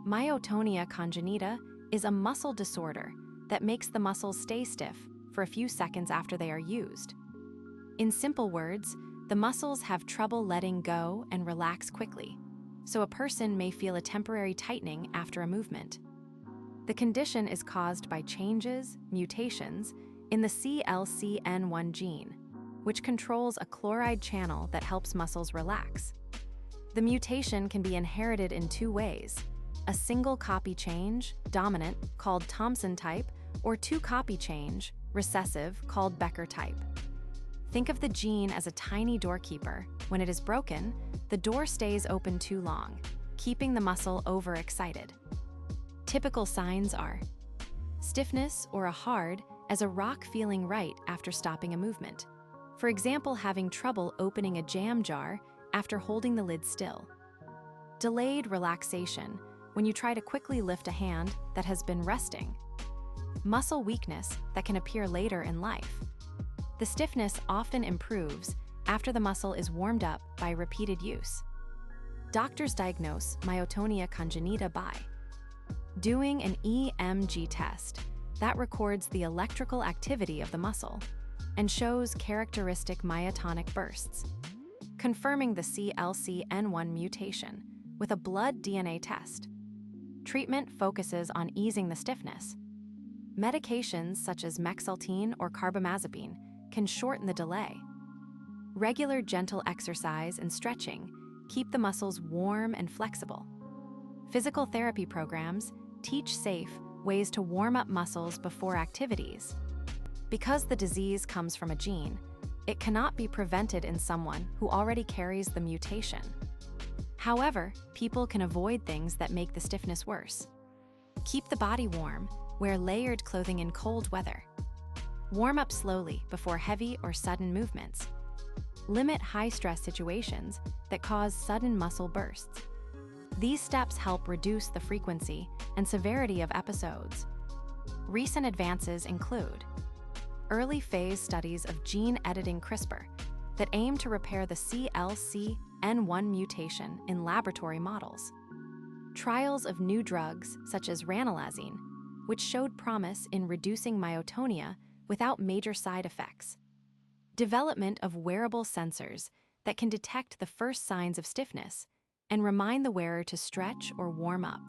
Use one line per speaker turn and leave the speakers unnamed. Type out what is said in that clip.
Myotonia congenita is a muscle disorder that makes the muscles stay stiff for a few seconds after they are used. In simple words, the muscles have trouble letting go and relax quickly, so a person may feel a temporary tightening after a movement. The condition is caused by changes, mutations, in the CLCN1 gene, which controls a chloride channel that helps muscles relax. The mutation can be inherited in two ways: a single copy change, dominant, called Thompson type, or two copy change, recessive, called Becker type. Think of the gene as a tiny doorkeeper. When it is broken, the door stays open too long, keeping the muscle overexcited. Typical signs are stiffness or a hard as a rock feeling right after stopping a movement. For example, having trouble opening a jam jar after holding the lid still. Delayed relaxation when you try to quickly lift a hand that has been resting. Muscle weakness that can appear later in life. The stiffness often improves after the muscle is warmed up by repeated use. Doctors diagnose myotonia congenita by doing an EMG test that records the electrical activity of the muscle and shows characteristic myotonic bursts, confirming the CLCN1 mutation with a blood DNA test. Treatment focuses on easing the stiffness. Medications such as mexaltine or carbamazepine can shorten the delay. Regular gentle exercise and stretching keep the muscles warm and flexible. Physical therapy programs teach safe ways to warm up muscles before activities. Because the disease comes from a gene, it cannot be prevented in someone who already carries the mutation. However, people can avoid things that make the stiffness worse. Keep the body warm, wear layered clothing in cold weather. Warm up slowly before heavy or sudden movements. Limit high-stress situations that cause sudden muscle bursts. These steps help reduce the frequency and severity of episodes. Recent advances include early-phase studies of gene-editing CRISPR that aim to repair the CLCN1 mutation in laboratory models. Trials of new drugs such as ranolazine, which showed promise in reducing myotonia without major side effects. Development of wearable sensors that can detect the first signs of stiffness and remind the wearer to stretch or warm up.